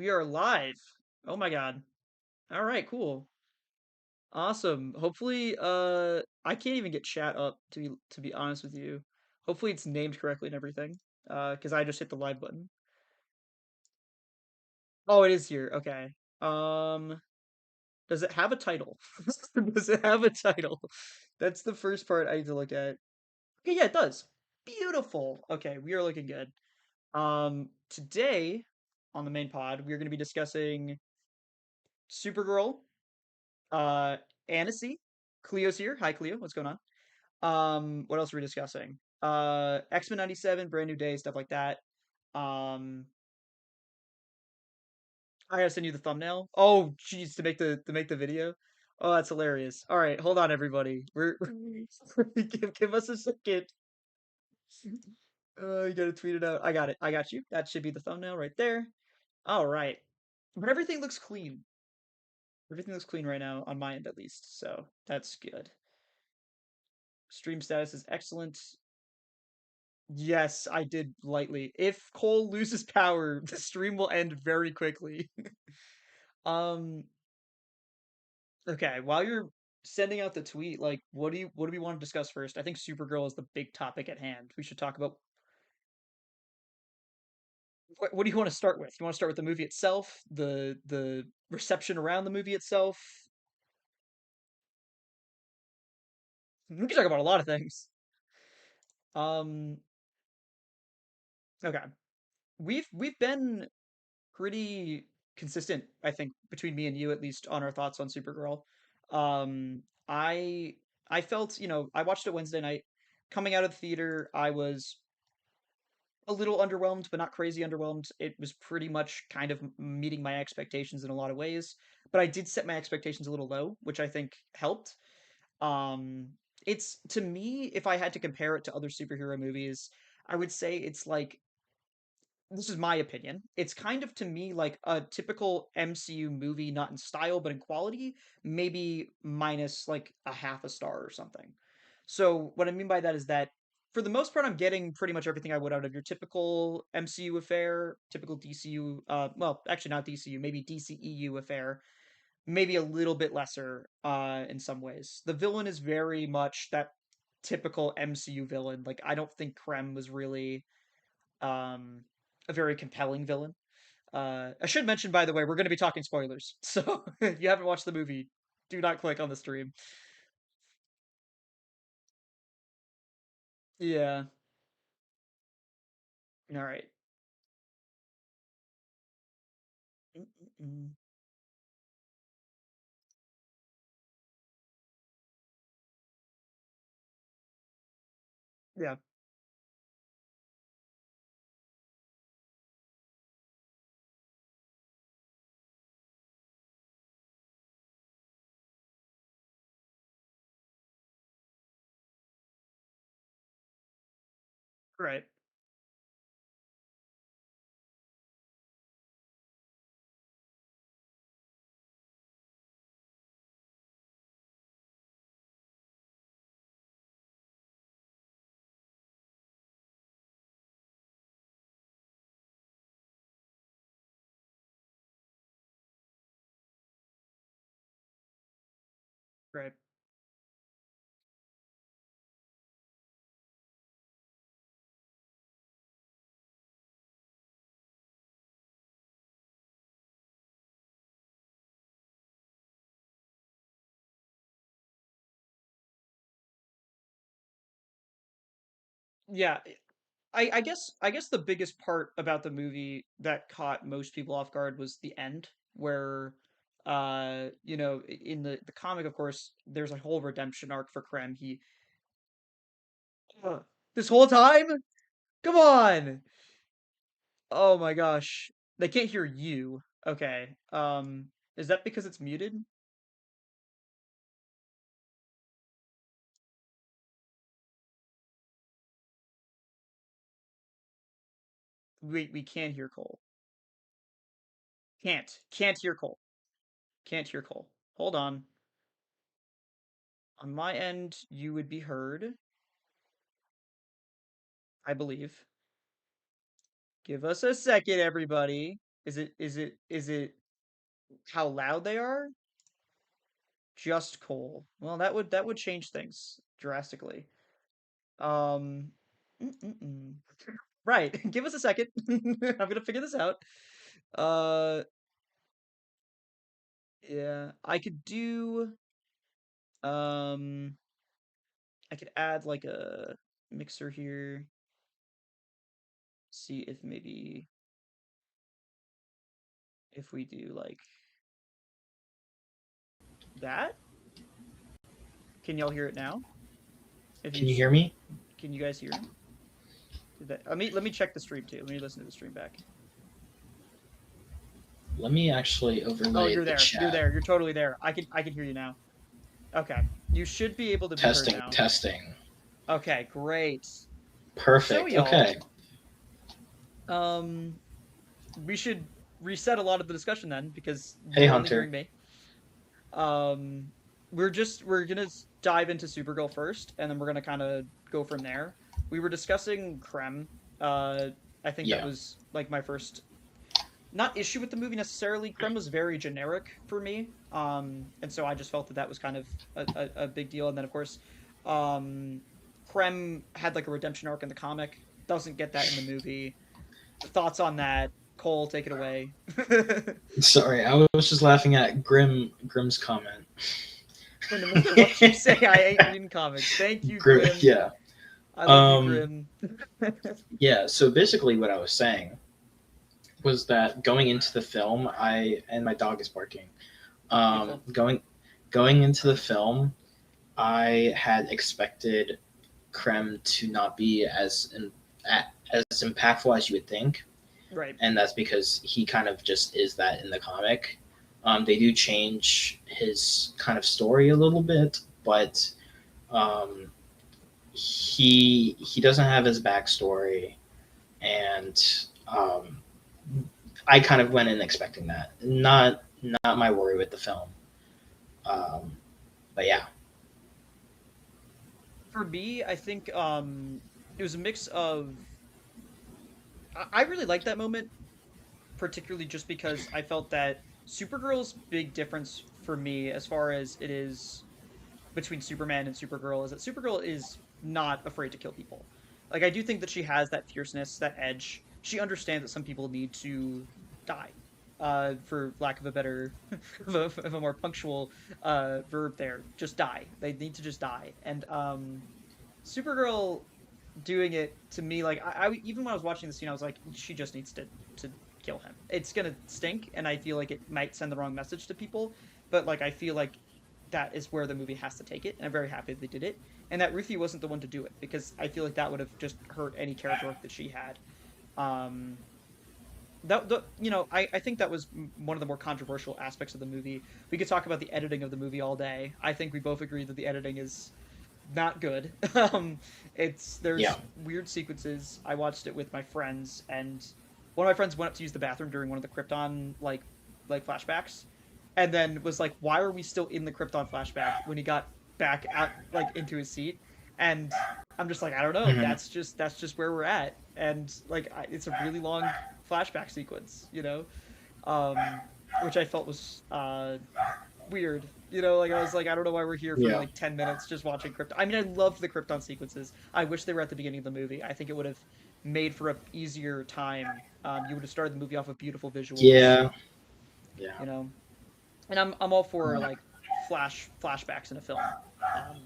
We are live. Oh my God. All right, cool. Awesome. Hopefully, I can't even get chat up to be honest with you. Hopefully it's named correctly and everything. Because I just hit the live button. Oh, it is here. Okay. Um, does it have a title? Does it have a title? That's the first part I need to look at. Okay, yeah, it does. Beautiful. Okay, we are looking good. Today on the main pod, we are going to be discussing Supergirl, uh, Annecy. Cleo's here. Hi, Cleo. What's going on? What else are we discussing? X-Men 97, Brand New Day, stuff like that. Um, I gotta send you the thumbnail. Oh, jeez, to make the video. Oh, that's hilarious. All right, hold on, everybody. We're give us a second. You gotta tweet it out. I got it. I got you. That should be the thumbnail right there. All right, but everything looks clean. Everything looks clean right now on my end, at least. So that's good. Stream status is excellent. Yes, I did lightly. If Cole loses power, the stream will end very quickly. Um, okay, while you're sending out the tweet, like what do we want to discuss first? I think Supergirl is the big topic at hand. We should talk about what do you want to start with? You want to start with the movie itself, the reception around the movie itself? We can talk about a lot of things. Um, okay. We've been pretty consistent, I think, between me and you, at least on our thoughts on Supergirl. Um, I I felt, I watched it Wednesday night. Coming out of the theater, I was a little underwhelmed, but not crazy underwhelmed. It was pretty much kind of meeting my expectations in a lot of ways, but I did set my expectations a little low, which I think helped. Um, it's to me, if I had to compare it to other superhero movies, I would say it's like this is my opinion. It's kind of to me like a typical MCU movie, not in style but in quality, maybe minus like a half a star or something. So what I mean by that is that for the most part, I'm getting pretty much everything I would out of your typical MCU affair, typical DCU. Well, actually not DCU, maybe DCEU affair. Maybe a little bit lesser in some ways. The villain is very much that typical MCU villain. Like I don't think Krem was really um, a very compelling villain. I should mention, by the way, we're going to be talking spoilers. So if you haven't watched the movie, do not click on the stream. Yeah. All right. Mm-mm-mm. Yeah. Right. Right. Yeah. I guess the biggest part about the movie that caught most people off guard was the end, where in the comic, of course, there's a whole redemption arc for Krem. He this whole time? Come on. Oh my gosh. They can't hear you. Okay. Is that because it's muted? We can't hear Cole. Can't hear Cole. Can't hear Cole. Hold on. On my end, you would be heard, I believe. Give us a second, everybody. Is it how loud they are? Just Cole. Well, that would change things drastically. Um, mm-mm-mm. Right. Give us a second. I'm gonna figure this out. Uh, yeah, I could do. Um, I could add like a mixer here. See if maybe if we do like that. Can y'all hear it now? If you Can you hear me? can you guys hear? Let me check the stream too. Let me listen to the stream back. Let me actually Oh, overlay you're the there. You're chat. there. You're totally there. I can hear you now. Okay. You should be able to be heard Testing, now. testing. Okay, great. So Perfect. y'all, Okay. um we should reset a lot of the discussion then because Hey, you're only hearing Hunter. me. Um we're gonna dive into Supergirl first and then we're gonna kind of go from there. We were discussing Krem. Uh I think that Yeah. was like my first not issue with the movie necessarily. Krem was very generic for me, and so I just felt that that was kind of a big deal. And then of course, um, Krem had like a redemption arc in the comic. Doesn't get that in the movie. Thoughts on that? Cole, take it away. Sorry, I was just laughing at Grim's comment. And no matter what you say, I ain't reading comics. Thank you, Grim, Grim. yeah. I love you, Um, Grim. yeah. So basically, what I was saying was that going into the film, I and my dog is barking. Beautiful. Going into the film, I had expected Krem to not be as impactful as you would think, Right. and that's because he kind of just is that in the comic. They do change his kind of story a little bit, but um, he doesn't have his backstory, and um, I kind of went in expecting that. Not my worry with the film, um, but yeah, For me, I think it was a mix of I really liked that moment particularly just because I felt that Supergirl's big difference for me, as far as it is between Superman and Supergirl, is that Supergirl is not afraid to kill people. Like, I do think that she has that fierceness, that edge. She understands that some people need to die. For lack of a better, of a more punctual verb, there, just die. They need to just die. And Supergirl doing it to me like even when I was watching the scene I was like she just needs to kill him. It's gonna stink and I feel like it might send the wrong message to people, but like I feel like that is where the movie has to take it and I'm very happy that they did it and that Ruthie wasn't the one to do it because I feel like that would have just hurt any character arc that she had. um I think that was one of the more controversial aspects of the movie. We could talk about the editing of the movie all day. I think we both agree that the editing is not good. yeah. There's weird sequences. I watched it with my friends, and one of my friends went up to use the bathroom during one of the Krypton like flashbacks, and then was like, "Why are we still in the Krypton flashback when he got back out like into his seat?" And I'm just like, I don't know. Hmm. That's just where we're at, and like it's a really long flashback sequence, um, which I felt was weird. Like I was like, I don't know why we're here for Yeah. like 10 minutes just watching Krypton. I mean, I loved the Krypton sequences. I wish they were at the beginning of the movie. I think it would have made for a easier time. You would have started the movie off with beautiful visuals, Yeah. Yeah. you know. And I'm all for like flashbacks in a film. Um,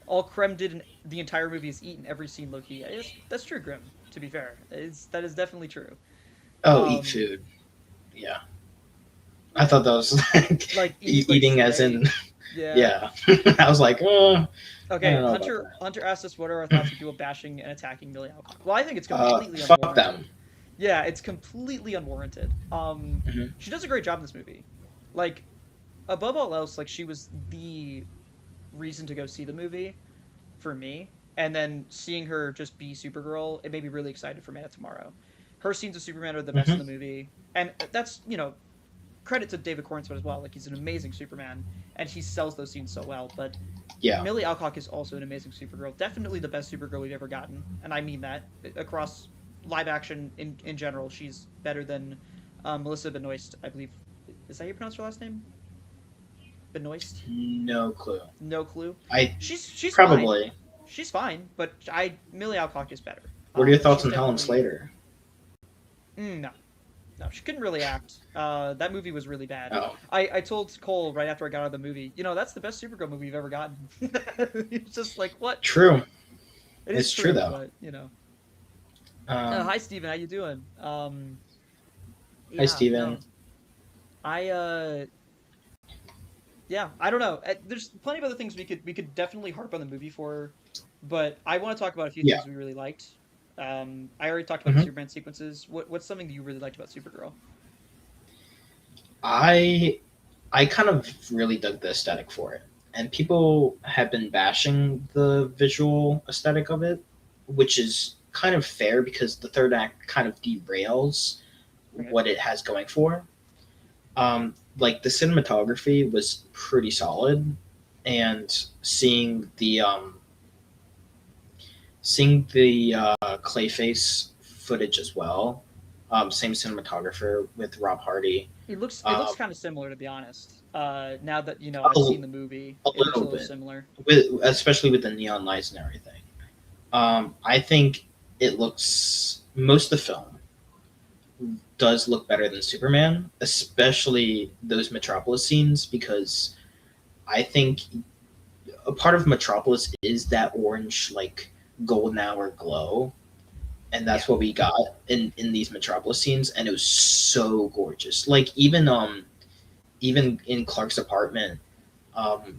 all Krem did in the entire movie is eat in every scene low key. That's true, Grim. To be fair, that is definitely true. Oh, eat Um, food. Yeah. I yeah, thought that was like like eat, like eating as in, slay. Yeah. yeah. I was like, I Okay, don't know about Hunter asked us what are our that. thoughts on people bashing and attacking Millie Alcock. Well, I think it's completely Fuck unwarranted. them. Yeah, it's completely unwarranted. Hmm. She does a great job in this movie. Like, above all else, like she was the reason to go see the movie for me. And then seeing her just be Supergirl, it made me really excited for Man of Tomorrow. Her scenes of Superman are the best in Hmm. the movie, and that's credit to David Cornswell as well. Like he's an amazing Superman, and he sells those scenes so well. But Yeah. Millie Alcock is also an amazing Supergirl. Definitely the best Supergirl we've ever gotten, and I mean that across live action in general. She's better than Melissa Benoist, I believe. Is that how you pronounce her last name? Benoist? No clue. No clue. I She's fine. probably. She's fine, but Millie Alcock is better. What are your thoughts She's on Helen definitely Slater? no, no, she couldn't really act. That movie was really bad. Oh, I told Cole right after I got out of the movie, that's the best Supergirl movie you've ever gotten. He's just like, what? true. It is It's true true, though. but Um, Hi Steven, how you doing? Hi, Yeah, Steven. no, I yeah, I don't know. There's plenty of other things we could definitely harp on the movie for, but I want to talk about a few Yeah. things we really liked. I already talked about the hmm Superman sequences. What's something that you really liked about Supergirl? I I kind of really dug the aesthetic for it, and people have been bashing the visual aesthetic of it, which is kind of fair because the third act kind of derails Right. what it has going for. Like the cinematography was pretty solid, and seeing the Clayface footage as well. Same cinematographer with Rob Hardy. It looks Um, kind of similar, to be honest. Now that I've a, seen the movie, a it looks a little little bit, similar. especially with the neon lights and everything. I think it looks most of the film does look better than Superman, especially those Metropolis scenes because I think a part of Metropolis is that orange like golden hour glow, and Yeah, that's what we got in these Metropolis scenes, and it was so gorgeous. Like even in Clark's apartment,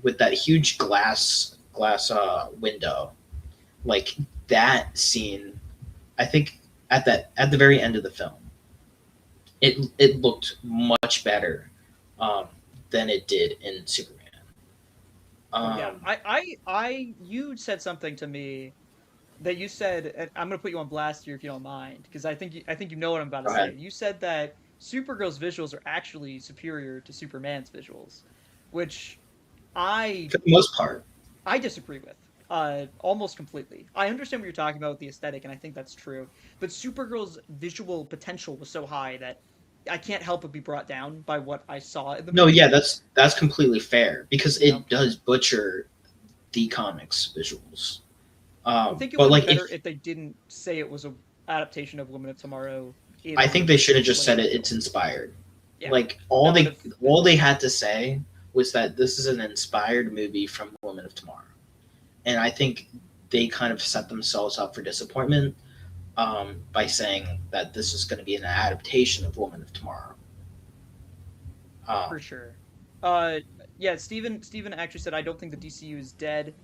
with that huge glass window, like that scene. I think at the very end of the film, it looked much better um, than it did in Superman. yeah. Um, You said something to me that you said, and I'm gonna put you on blast here if you don't mind, because I think you know what I'm about to Go say. ahead. You said that Supergirl's visuals are actually superior to Superman's visuals, which I For the most part, I disagree with. Almost completely. I understand what you're talking about with the aesthetic, and I think that's true. But Supergirl's visual potential was so high that I can't help but be brought down by what I saw in the no, yeah, movie. that's completely fair because You know, it does butcher the comics visuals. I think it would But have been like better if if they didn't say it was a adaptation of Women of Tomorrow I in think the they should have just slate said it, it's schedule. inspired. Yeah, Like that would have been all they better. had to say was that this is an inspired movie from Women of Tomorrow, and I think they kind of set themselves up for disappointment by saying that this is going to be an adaptation of Woman of Tomorrow. Um, For sure. Uh, yeah, Steven actually said I don't think the DCU is dead.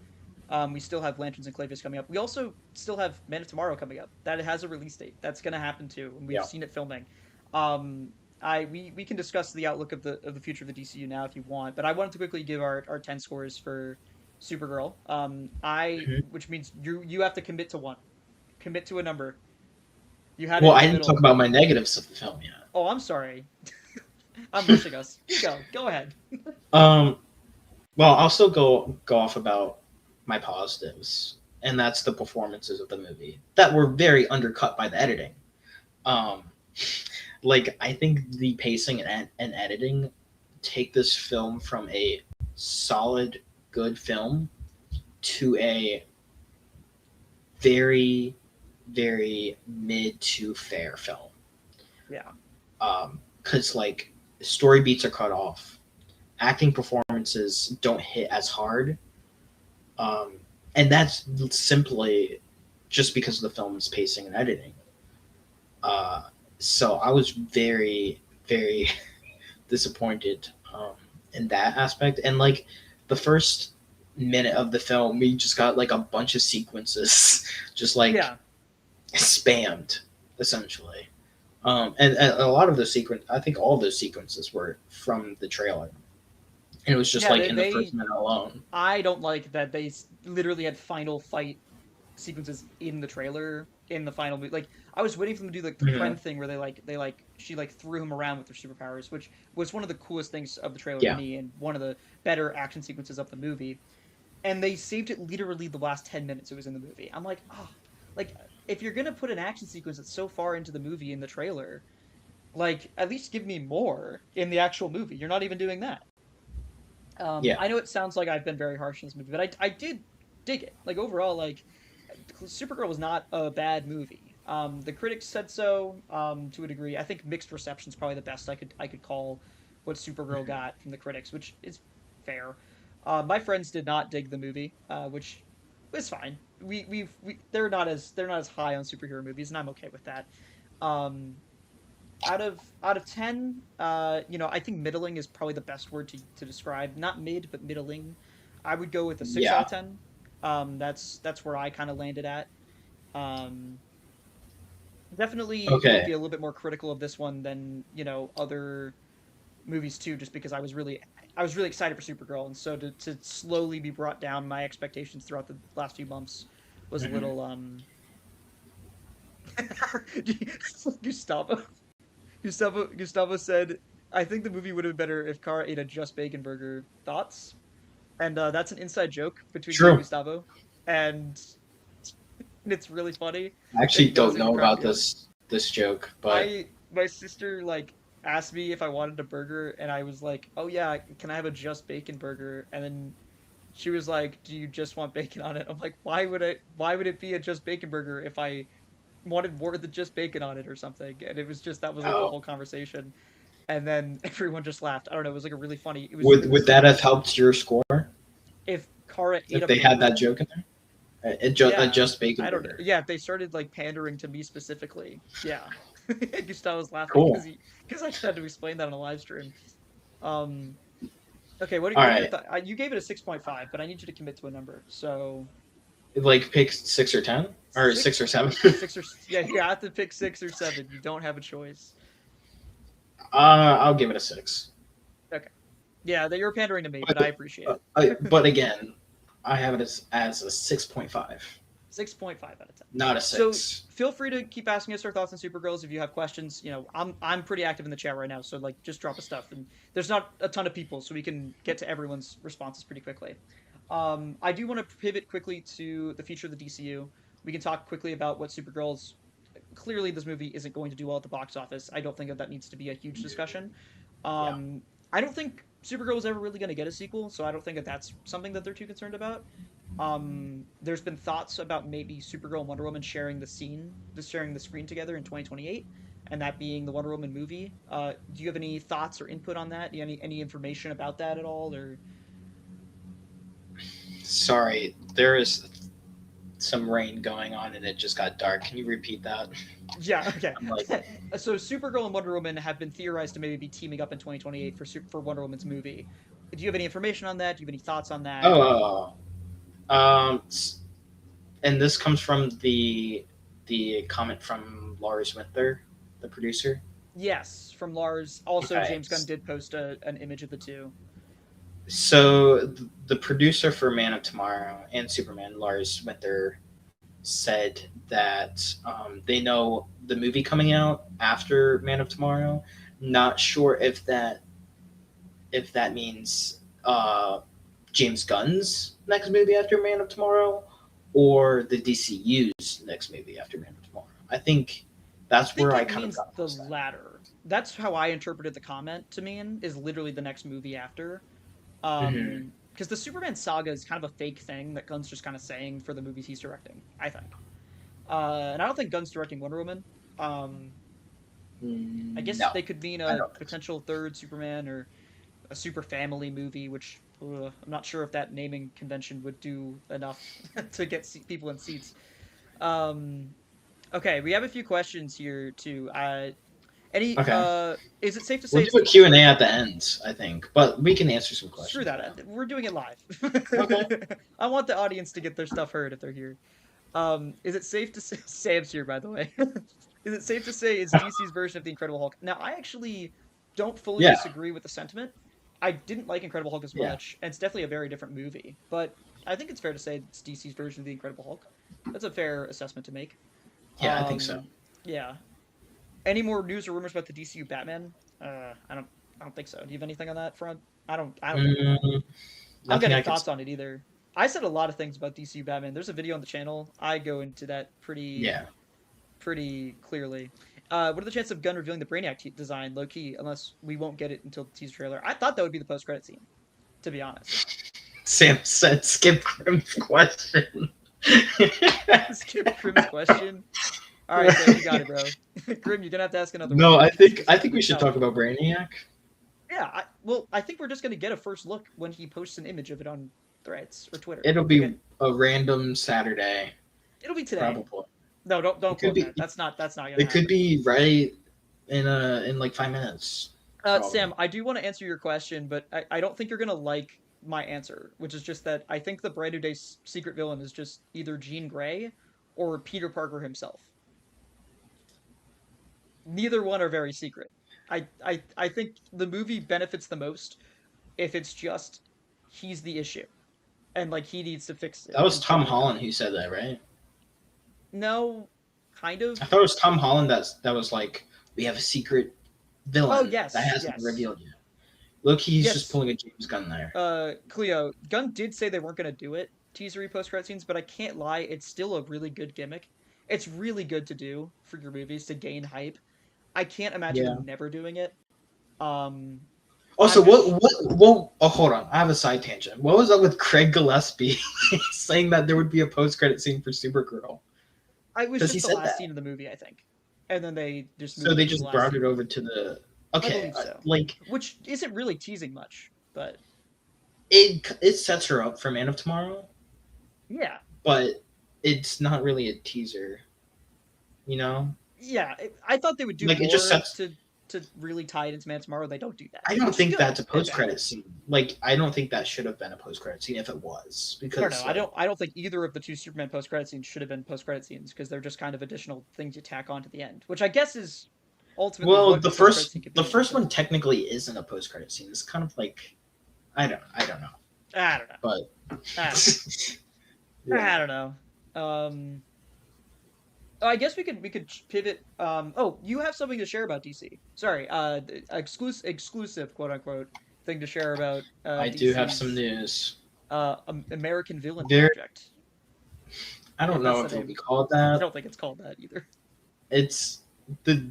We still have Lanterns and Clayface coming up. We also still have Man of Tomorrow coming up. That has a release date. That's gonna happen too, and we've yeah. seen it filming. We can discuss the outlook of the future of the DCU now if you want, but I wanted to quickly give our 10 scores for Supergirl. I Mhm. which means you have to commit to one, commit to a number. You had it Well, in I the didn't talk middle. about my negatives of the film yet. Oh, I'm sorry. I'm rushing us. You go ahead. Um, well, I'll still go off about my positives, and that's the performances of the movie that were very undercut by the editing. Um, like I think the pacing and editing take this film from a solid, good film to a very, very mid to fair film. Yeah. Because like story beats are cut off, acting performances don't hit as hard, um, and that's simply just because of the film's pacing and editing. Uh, so I was very, very disappointed in that aspect. And like the first minute of the film, we just got like a bunch of sequences, just like Yeah. spammed essentially. And a lot of those sequence, I think all of those sequences were from the trailer, and it was just Yeah, like they in the first they minute alone. I don't like that they literally had final fight sequences in the trailer in the final movie. Like I was waiting for them to do like the Mhm. friend thing where she like threw him around with her superpowers, which was one of the coolest things of the trailer to Yeah, me and one of the better action sequences of the movie. And they saved it literally the last 10 minutes it was in the movie. I'm like, oh, like if you're gonna put an action sequence that's so far into the movie in the trailer, Like, at least give me more in the actual movie. You're not even doing that. Yeah, I know it sounds like I've been very harsh in this movie, but I did dig it. Like overall, like Supergirl was not a bad movie. The critics said so to a degree. I think mixed reception is probably the best I could call what Supergirl got from the critics, which is fair. My friends did not dig the movie, which is fine. They're not as high on superhero movies, and I'm okay with that. Um, out of 10, I think middling is probably the best word to describe. Not mid, but middling. I would go with a 6 out yeah. of 10. That's where I kind of landed at. Um, Definitely going to Okay, be a little bit more critical of this one than, other movies too, just because I was really excited for Supergirl, and so to slowly be brought down my expectations throughout the last few months was a hmm little Gustavo Gustavo said, "I think the movie would have been better if Kara ate a just bacon burger." Thoughts? And that's an inside joke between me and true. Gustavo, and it's really funny I actually because don't it would know crack about me up. this joke, but My sister like asked me if I wanted a burger, and I was like, "Oh yeah, can I have a just bacon burger?" And then she was like, "Do you just want bacon on it?" I'm like, Why would it be a just bacon burger if I wanted more than just bacon on it or something?" And it was just that was like the oh, whole conversation. And then everyone just laughed. I don't know. It was like a really funny. It was really would that silly have helped your score if Kara ate if a they had that burger. joke in there? A Yeah, just bacon I don't know. burger. Yeah, if they started like pandering to me specifically. Yeah, Gustavo was laughing because Cool. I just had to explain that on a live stream. Um, okay, what All what are your right, thoughts? You gave it a 6.5, but I need you to commit to a number. So like pick 6 or 10 or 6 or 7. six or yeah, you have to pick 6 or 7. You don't have a choice. I'll give it a 6. Okay. Yeah, that you're pandering to me, but But I appreciate it. but again, I have it as a 6.5, 6.5 out of 10. not a So 6. feel free to keep asking us our thoughts on Supergirls if you have questions. I'm pretty active in the chat right now, so like just drop us stuff. And there's not a ton of people, so we can get to everyone's responses pretty quickly. I do want to pivot quickly to the future of the DCU. We can talk quickly about what Supergirl's. Clearly, this movie isn't going to do well at the box office. I don't think that needs to be a huge discussion. Yeah. Um, I don't think Supergirl was ever really going to get a sequel, so I don't think that that's something that they're too concerned about. There's been thoughts about maybe Supergirl and Wonder Woman sharing the screen together in 2028, and that being the Wonder Woman movie. Do you have any thoughts or input on that? Do you have any information about that at all? Or Sorry, there is some rain going on and it just got dark. Can you repeat that? yeah, okay. I'm like, So Supergirl and Wonder Woman have been theorized to maybe be teaming up in 2028 for Wonder Woman's movie. Do you have any information on that? Do you have any thoughts on that? oh, and this comes from the comment from Lars Winter, the producer. Yes, from Lars. Also, Okay, James Gunn did post an image of the two. so the producer for Man of Tomorrow and Superman, Lars Winter, said that they know the movie coming out after Man of Tomorrow. Not sure if that means James Gunn's next movie after Man of Tomorrow or the DCU's next movie after Man of Tomorrow. I think I that's think where I it kind of means got the lost at. latter. That's how I interpreted the comment to mean, is literally the next movie after. Mm-hmm. Because the Superman saga is kind of a fake thing that Gunn's just kind of saying for the movies he's directing, I think. And I don't think Gunn's directing Wonder Woman. Um, I guess No, they could mean I a don't think so. potential third Superman or a super family movie, which I'm not sure if that naming convention would do enough to get people in seats. Um, okay, we have a few questions here too. Okay, Is it safe to we'll say do it's a Q&A at the end, I think, but we can answer some screw questions now. that? We're doing it live. Okay. I want the audience to get their stuff heard if they're here. Is it safe to say Sam's here, by the way? Is it safe to say it's DC's version of the Incredible Hulk? Now, I actually don't fully Yeah, disagree with the sentiment. I didn't like Incredible Hulk as yeah, much, and it's definitely a very different movie. But I think it's fair to say it's DC's version of the Incredible Hulk. That's a fair assessment to make. yeah, I think so. Yeah. Any more news or rumors about the DCU Batman? I don't think so. Do you have anything on that front? I don't think we know. Mm, I don't got nothing any I could thoughts say. on it either. I said a lot of things about DCU Batman. There's a video on the channel. I go into that pretty Yeah. pretty clearly. What are the chances of Gunn revealing the Brainiac design, low key, unless we won't get it until the teaser trailer? I thought that would be the post credit scene, to be honest. Sam said, "Skip Grim's question." Skip Grim's question. All right, Sam, you got it, bro. Grim, you're gonna have to ask another one No, I because think this I is gonna think be we should tough. talk about Brainiac. Yeah, well, I think we're just gonna get a first look when he posts an image of it on Threads or Twitter. It'll Like, be a random Saturday, it'll be today. probably. No, don't It could quote be. that. That's not gonna It could happen. be right in like 5 minutes, Sam, probably. I do want to answer your question, but I don't think you're gonna like my answer, which is just that I think the Brand New Day secret villain is just either Jean Grey or Peter Parker himself. Neither one are very secret. I think the movie benefits the most if it's just he's the issue and like he needs to fix it That was and Tom figure it out. Holland who said that, right? No, kind of. I thought it was Tom Holland that was like, we have a secret Oh villain that yes, hasn't been yes, revealed yet. Look, he's just yes. pulling a James Gunn there. Cleo, Gunn did say they weren't gonna do it, teasery post credit scenes, but I can't lie, it's still a really good gimmick. It's really good to do for your movies to gain hype. I can't imagine Yeah. them never doing it. Um, Also, I'm just what? Oh, hold on. I have a side tangent. What was up with Craig Gillespie saying that there would be a post-credit scene for Supergirl? I was Because he just the said last that. scene of the movie, I think, and then they just So moved they it to the just last brought it scene. over to the. I Okay, believe so, like which isn't really teasing much, but it sets her up for Man of Tomorrow, yeah, but it's not really a teaser. You know, yeah. I thought they would do like it just more sets. to really tie it into Man Tomorrow. They don't do that, I don't which is think good that's a and post bad. credit scene. Like I don't think that should have been a post credit scene if it was I don't know. because I like don't. I don't think either of the two Superman post credit scenes should have been post credit scenes because they're just kind of additional things you tack on to the end, which I guess is ultimately well what the a post credit scene could the be. first But one technically isn't a post credit scene. It's kind of like I don't know, I don't know. but I don't know. yeah. I don't know. Oh, I guess we could pivot. Oh, you have something to share about DC. Sorry. Exclusive quote unquote thing to share about I do have some DC's news. American Villain There, Project, I don't if that's know the if it would name. be called I that. don't think it's called that either. It's the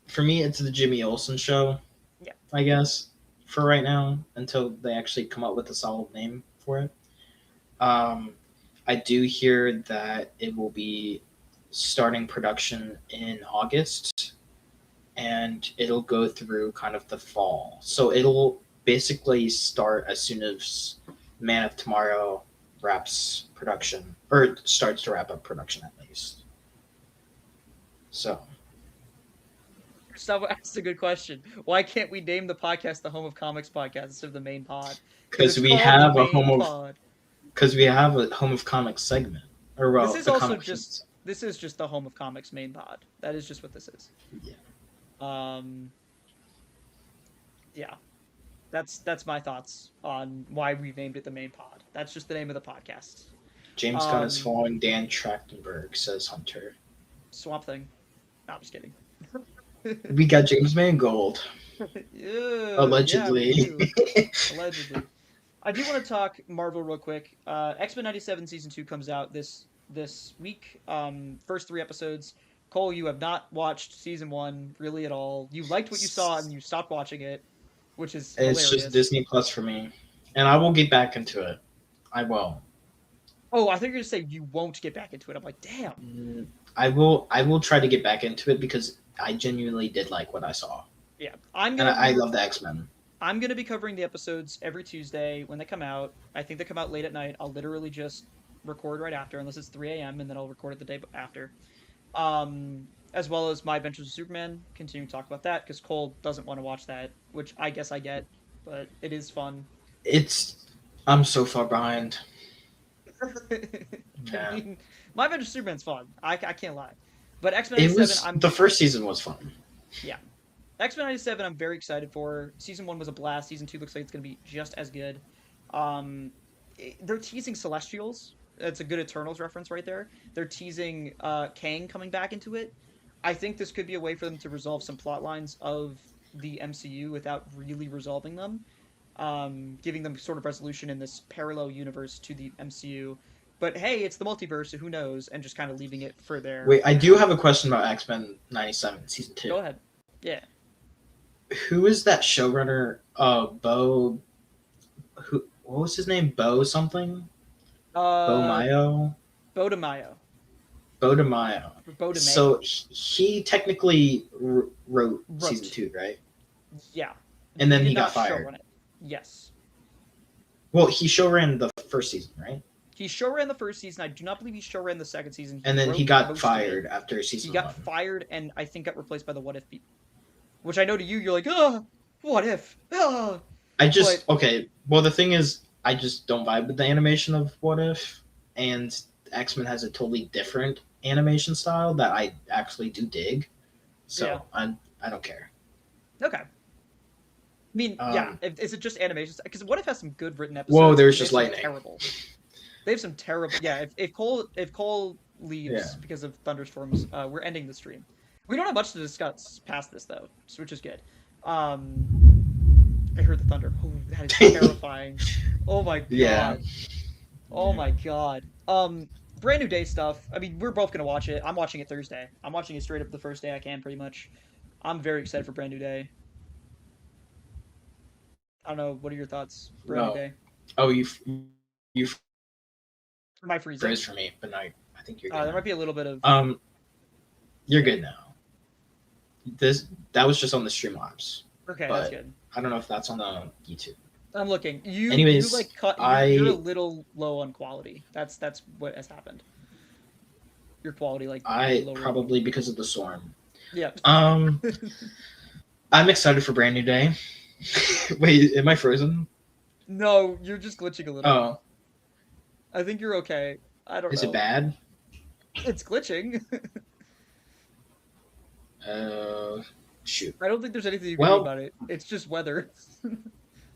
for me it's the Jimmy Olsen show, Yeah. I guess, for right now until they actually come up with a solid name for it. Um, I do hear that it will be starting production in August and it'll go through kind of the fall. So it'll basically start as soon as Man of Tomorrow wraps production or starts to wrap up production at least. So Gustavo asked a good question. Why can't we name the podcast the Home of Comics podcast instead of the main pod? Because because it's we called the have a main home of pod. because we have a Home of Comics segment, or This well, is the also comic just feeds. this is just the Home of Comics main pod. That is just what this is. Yeah. Um, yeah, that's my thoughts on why we named it the main pod. That's just the name of the podcast. James Gunn is Um, following Dan Trachtenberg, says Hunter. Swamp Thing. No, I'm just kidding. We got James Mangold, Yeah, yeah, we allegedly. do. Allegedly. I do want to talk Marvel real quick. X-Men 97 season 2 comes out this week. First 3 episodes. Cole, you have not watched season 1 really at all. You liked what you saw and you stopped watching it, which is It's just hilarious. Disney Plus for me, and I will get back into it. I will. Oh, I think you're gonna say you won't get back into it. I'm like, damn. Mm, I will. I will try to get back into it because I genuinely did like what I saw, Yeah, and I love the X Men. I'm gonna be covering the episodes every Tuesday when they come out. I think they come out late at night. I'll literally just record right after, unless it's 3 a.m. and then I'll record it the day after. As well as My Adventures with Superman. Continuing to talk about that because Cole doesn't want to watch that, which I guess I get, but it is fun. It's. I'm so far behind. I Yeah. mean, My Adventures with Superman's fun. I can't lie, but X Men It '97, was the first season was fun. yeah, X-Men 97 I'm very excited for. Season 1 was a blast. Season 2 looks like it's going to be just as good. Um they're teasing Celestials. That's a good Eternals reference right there. They're teasing Kang coming back into it. I think this could be a way for them to resolve some plot lines of the MCU without really resolving them. Giving them sort of resolution in this parallel universe to the MCU But hey, it's the multiverse, so who knows? And just kind of leaving it for there Wait, I for do now. have a question about X-Men 97 season 2. Go ahead. Yeah. Who is that showrunner? Bo. Who? What was his name? Bo something. Bo Uh, Mayo. Bodemayo. Bo de Mayo. So Bodemayo. he technically wrote season Wrote. 2, right? Yeah. And He then did he got not fired. showrun it. Yes. Well, he showran the first season, right? He showran the first season. I do not believe he showran the second season. He And then he wrote got most of it. fired after He season got 1. fired and I think got replaced by the What If people. Which I know to you, you're like, oh, what if? Oh. I But just okay. Well, the thing is, I just don't vibe with the animation of What If, and X Men has a totally different animation style that I actually do dig. yeah. So I don't care. Okay. I mean, yeah. Um, Is it just animations? Because What If has some good written whoa, episodes, there's but they have just some lightning. terrible. They have some terrible. Yeah. If Cole Yeah. leaves because of thunderstorms, we're ending the stream. We don't have much to discuss past this though, which is good. Um, I heard the thunder. Oh, that is terrifying. Oh my Yeah. god. Oh Yeah. my god. Brand new day stuff. I mean, we're both gonna watch it. I'm watching it Thursday. I'm watching it straight up the first day I can, pretty much. I'm very excited for Brand New Day. I don't know. What are your thoughts? Brand New No. Day. Oh, you Am I freezing? phrase for me, but I think you're good There now. might be a little bit of. Um, you're Yeah. good now. That was just on the Streamlabs, Okay, that's but good. I don't know if that's on the YouTube. I'm looking. You Anyways, like cut. You're a I little low on quality. That's what has happened. Your quality like way I lower. probably because of the storm. Yeah. Um, I'm excited for Brand New Day. Wait, am I frozen? No, you're just glitching a little. Oh, I think you're okay. I don't is it know. bad? It's glitching. Uh, shoot. I don't think there's anything you can do Well, about it. It's just weather.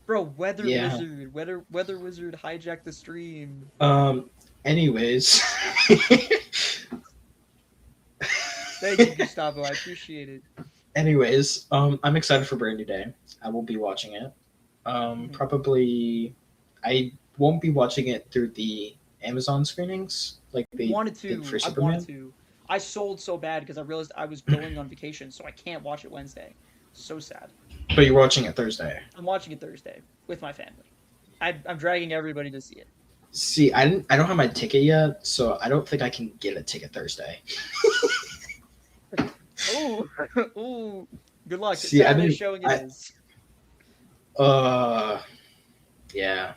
Bro, yeah. Weather Wizard hijacked the stream. Anyways, Thank you, Gustavo. I appreciate it. I'm excited for Brand New Day. I will be watching it. Mhm. Probably I won't be watching it through the Amazon screenings like they Wanted did to. for I wanted Superman. to. I sold so bad because I realized I was going on vacation, so I can't watch it Wednesday. So sad. But you're watching it Thursday. I'm watching it Thursday with my family. I'm dragging everybody to see it. See, I don't have my ticket yet, so I don't think I can get a ticket Thursday. Oh, oh. Good luck. See, Saturday showing it I is. uh yeah.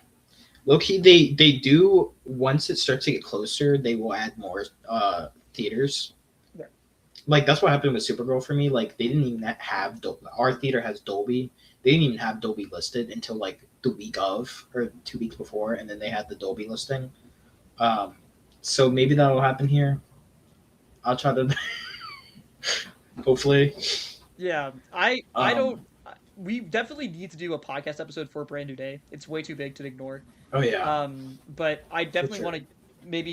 Low key, they do once it starts to get closer, they will add more theaters. Yeah. Like that's what happened with Supergirl for me. Like they didn't even have our theater has Dolby. They didn't even have Dolby listed until like the week of or 2 weeks before, and then they had the Dolby listing. Um, so maybe that'll happen here. I'll try to hopefully. Yeah, I don't. Um, We definitely need to do a podcast episode for a Brand New Day. It's way too big to ignore. oh yeah, But I for definitely sure. want to. Maybe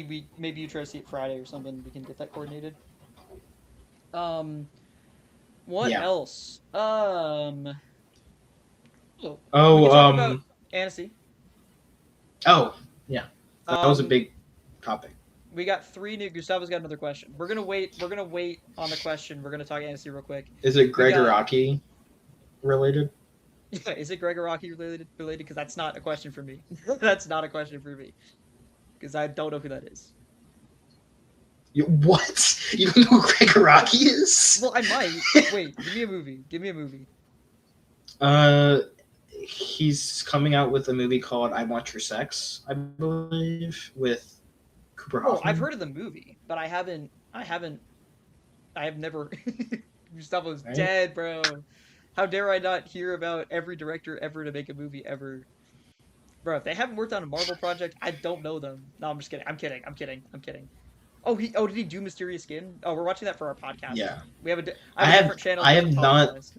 you try to see it Friday or something. We can get that coordinated. Um, what Yeah. else? Oh, we Oh can talk about Annecy. oh yeah. That was a Um, big topic. we got three new. Gustavo's got another question. We're gonna wait. We're gonna wait on the question. We're gonna talk Annecy real quick. Is it We got. Gregoraki related? Yeah, is it Gregor Rocky related? Related? Because that's not a question for me. That's not a question for me. Because I don't know who that is. What? You don't know who Gregoraki is? Well, I might. Wait, give me a movie. Give me a movie. Uh, he's coming out with a movie called "I Want Your Sex," I believe, with Cooper Oh, I've Hoffman. heard of the movie, but I haven't. I have never. Gustavo's Right? dead, bro. How dare I not hear about every director ever to make a movie ever? Bro, if they haven't worked on a Marvel project, I don't know them. No, I'm just kidding. I'm kidding. I'm kidding. I'm kidding. Oh, did he do Mysterious Skin? Oh, we're watching that for our podcast. Yeah. I have a different channel I for the have not podcast.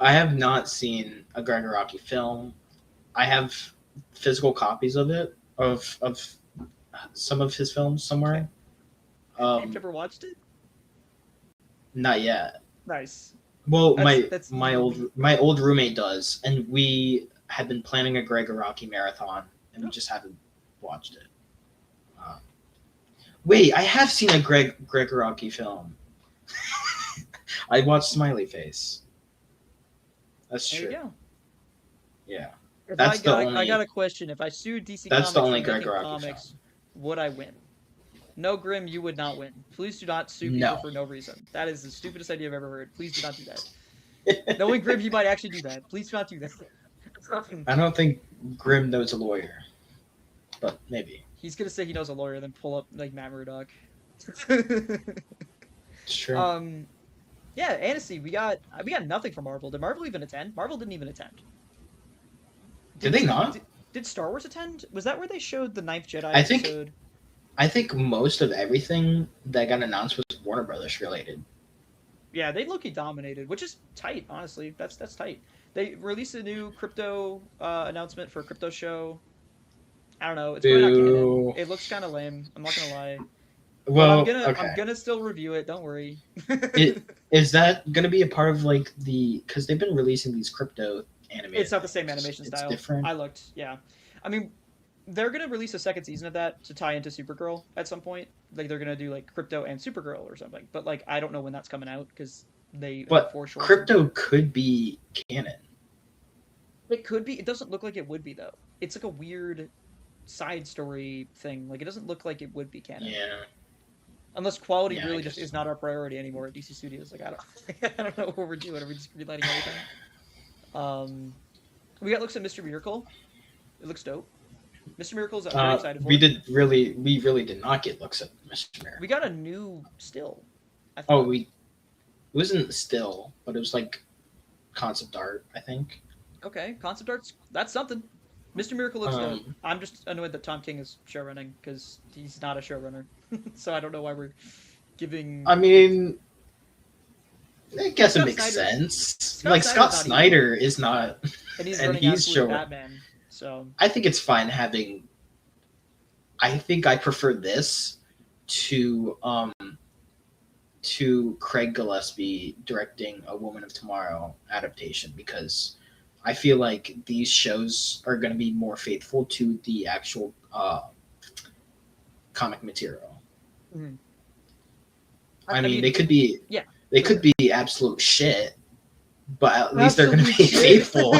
I have not seen a Gregoraki film. I have physical copies of it of some of his films Okay. somewhere. You've Um, never watched it? not yet. Nice. Well, That's easy to beat. my old roommate does, and we had been planning a Gregoraki marathon, and we just haven't watched it. Wait, I have seen a Greg Araki film. I watched Smiley Face. That's There you true. go. Yeah, If that's the I got only a question. If I sued DC that's the Comics for only Greg making Araki film. comics, would I win? No, Grim, you would not win. Please do not sue people No, for no reason. That is the stupidest idea I've ever heard. Please do not do that. Knowing Grim, he might actually do that. Please do not do that. I don't think Grimm knows a lawyer, but maybe He's gonna say he knows a lawyer, then pull up like Matt Murdock. it's true. um, yeah, Annecy, we got nothing from Marvel. Did Marvel even attend? Marvel didn't even attend. Did they not? Did Star Wars attend? Was that where they showed the Ninth Jedi I think episode? I think most of everything that got announced was Warner Brothers related. Yeah, they low-key dominated, which is tight, honestly. That's tight. They released a new crypto announcement for a crypto show. I don't know. It's probably not canon. Boo. It looks kind of lame. I'm not gonna lie, but Well, I'm okay. gonna still review it. Don't worry. It is that going to be a part of like the because they've been releasing these crypto animated. It's not the same things. animation It's style. different. I looked. Yeah, I mean, they're gonna release a second season of that to tie into Supergirl at some point. Like they're gonna do like crypto and Supergirl or something. But like I don't know when that's coming out because they have But foreshortened. crypto could be canon. It could be. It doesn't look like it would be though. It's like a weird side story thing. Like it doesn't look like it would be canon. Yeah. Unless quality Yeah. I really just is guess. not our priority anymore at DC Studios. Like I don't I don't know what we're doing. Are we just greenlighting everything? Um we got looks at Mr. Miracle. It looks dope. Mr. Miracle's I'm very excited for. We really did not get looks at Mr. We Miracle. got a new still, I Oh, thought. it wasn't still, but it was like concept art, I think. Okay, concept art's that's something. Mr. Miracle looks dope. Um, I'm just annoyed that Tom King is showrunning because he's not a showrunner. So I don't know why we're giving I mean, I guess it Scott makes Snyder's sense. Scott Like Scott Snyder's not evil, Snyder is not, and he's and running he's absolute showing. Batman. So I think it's fine having. I think I prefer this to Craig Gillespie directing a Woman of Tomorrow adaptation because I feel like these shows are going to be more faithful to the actual comic material. mhm. I mean, mean, yeah, they go could ahead. be absolute shit, but at least they're going to Absolute be shit. faithful.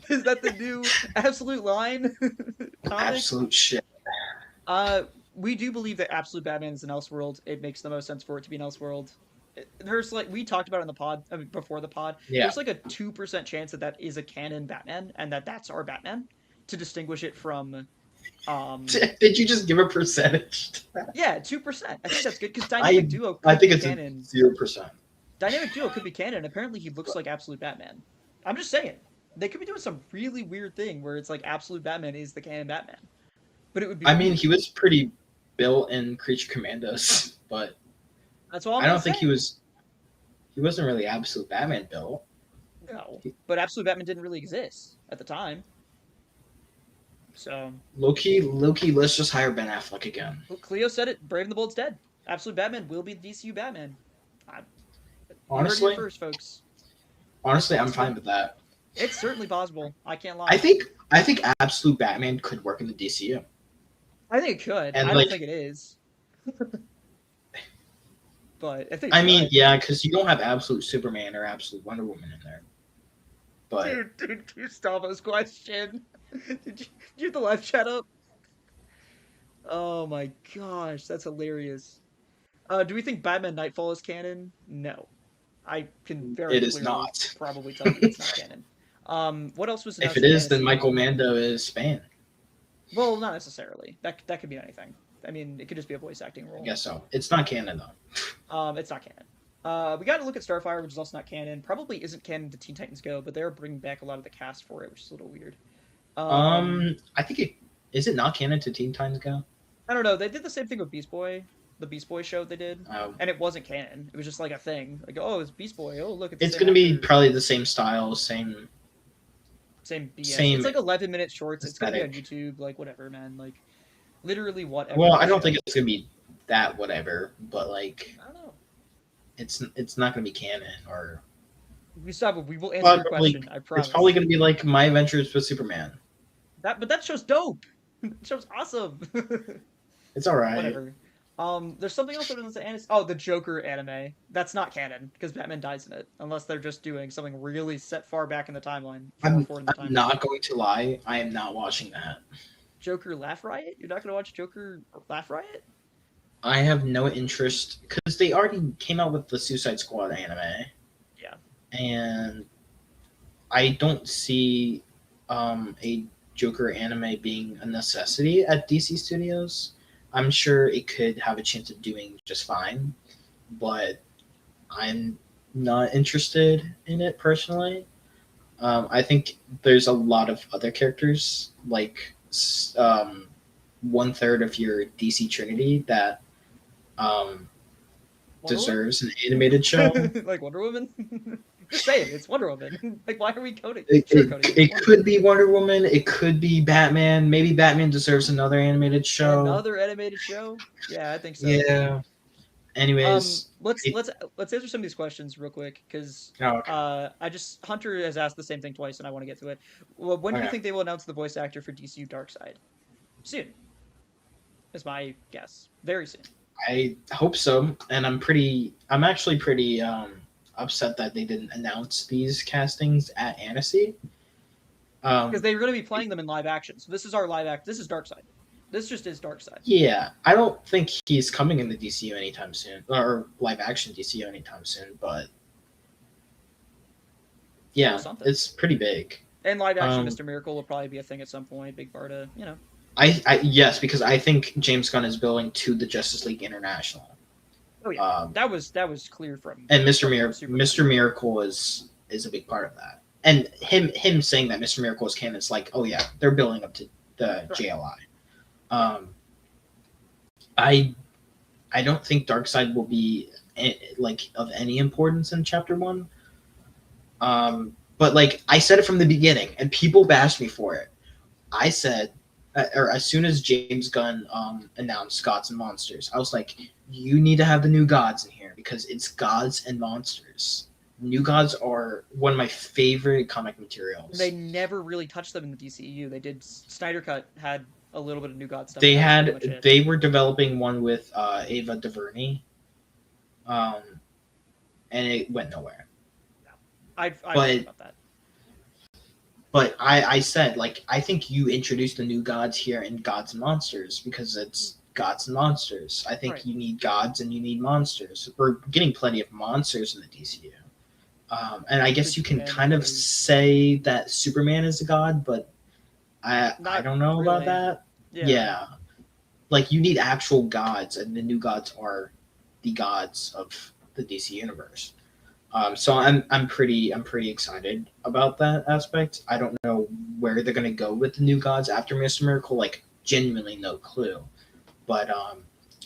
Is that the new absolute line? Comic. Absolute shit. Uh, we do believe that Absolute Batman is an Elseworld. It makes the most sense for it to be an Elseworld. There's like we talked about it in the pod, I mean, before the pod. Yeah. There's like a 2% chance that that is a canon Batman and that that's our Batman to distinguish it from. Did you just give a percentage? Yeah, 2%. I think that's good because I Dynamic Duo I could think be it's a canon. 0%. Dynamic Duo could be canon. Apparently, he looks like Absolute Batman. I'm just saying they could be doing some really weird thing where it's like Absolute Batman is the canon Batman, but it would be I mean, weird. he was pretty built in Creature Commandos, but That's all I'm I gonna don't think say. he wasn't really absolute Batman built. No, but Absolute Batman didn't really exist at the time. So Loki, let's just hire Ben Affleck again. Cleo said it. Brave and the Bold's dead. Absolute Batman will be the DCU Batman. I, you heard it here Honestly, first, folks. I'm It's fine with that. it's certainly possible. I can't I lie. think I think absolute Batman could work in the DCU. I think it could. And I don't like think it is, but I think I it mean, could. yeah, cuz you don't have absolute Superman or absolute Wonder Woman in there. But Dude, Gustavo's question. Did you have the live chat up? Oh my gosh, that's hilarious. Do we think Batman Nightfall is canon? No. I can very it is clearly not. probably tell you it's not canon. What else was If announced it at is, then Annecy? Michael Mando is Spain. Well, not necessarily. That could be anything. I mean, it could just be a voice acting I role. guess so. It's not canon though. It's not canon. We got to look at Starfire, which is also not canon. Probably isn't canon to Teen Titans Go, but they're bringing back a lot of the cast for it, which is a little weird. I think it is it not canon to Teen Titans Go? I don't know. They did the same thing with Beast Boy, the Beast Boy show they did, Um, and it wasn't canon. It was just like a thing. Like, oh, it's Beast Boy. Oh, look, it's the it's same gonna be actor. probably the same style, same Same BS. It's same like 11-minute shorts. It's gonna be on aesthetic. YouTube. Like whatever, man. Like literally whatever. Well, The I don't show. think it's gonna be that whatever, but like I don't know. it's not gonna be canon or. Gustavo, we will answer But your like question. I it's promise. probably gonna be like My Adventures with Superman. But that show's dope. That show's awesome. It's all right. Whatever. There's something else I was going to say. Oh, the Joker anime. That's not canon because Batman dies in it, unless they're just doing something really set far back in the timeline, far I'm forward in the I'm timeline. not going to lie. I am not watching that. Joker Laugh Riot? You're not going to watch Joker Laugh Riot? I have no interest because they already came out with the Suicide Squad anime, Yeah. and I don't see a Joker anime being a necessity at DC Studios. I'm sure it could have a chance of doing just fine, but I'm not interested in it personally. I think there's a lot of other characters, like one third of your DC Trinity, that um, Wonder deserves an animated show. Woman? Like Wonder Woman? Just say it. It's Wonder Woman. Like, why are we coding? It, it, Sugarcoating it? It's it Wonder could Woman. be Wonder Woman. It could be Batman. Maybe Batman deserves another animated show. Another animated show? Yeah, I think so. Yeah. Anyways, Let's it, let's let's answer some of these questions real quick because oh, okay. I just Hunter has asked the same thing twice and I want to get to it. Well, when do you Okay. think they will announce the voice actor for DCU Darkseid? Soon, is my guess. Very soon. I hope so, and I'm actually pretty upset that they didn't announce these castings at Annecy. Because Um, they're going to be playing them in live action. So this is our live act. This is Darkseid. This just is Darkseid. yeah, I don't think he's coming in the DCU anytime soon, or live action DCU anytime soon. But Still yeah, something. it's pretty big. And live action Um, Mr. Miracle will probably be a thing at some point. Big Barda, I yes, because I think James Gunn is building to the Justice League International. Oh yeah, Um, that was clear and from Superman. Mr. Miracle is a big part of that. And him saying that Mr. Miracle is canon, it's like, oh yeah, they're building up to the Right. JLI. Yeah. Um, I I don't think Darkseid will be like of any importance in Chapter One. But like I said it from the beginning, and people bashed me for it. I said, or as soon as James Gunn announced Gods and Monsters, I was like, you need to have the new gods in here because it's gods and monsters. New gods are one of my favorite comic materials. They never really touched them in the DCEU. They did. Snyder Cut had a little bit of New God stuff, and that was pretty much it. They were developing one with Ava DuVernay, um, and it went nowhere. I heard But about that. I said like I think you introduced the new gods here in Gods and Monsters because it's gods and monsters. I think Right. you need gods and you need monsters. We're getting plenty of monsters in the DCU. And I guess you can Superman kind of is say that Superman is a god, but I not don't know about really. that. Yeah. Yeah, like you need actual gods, and the new gods are the gods of the DC universe. So I'm pretty excited about that aspect. I don't know where they're gonna go with the new gods after Mr. Miracle. Like genuinely no clue, but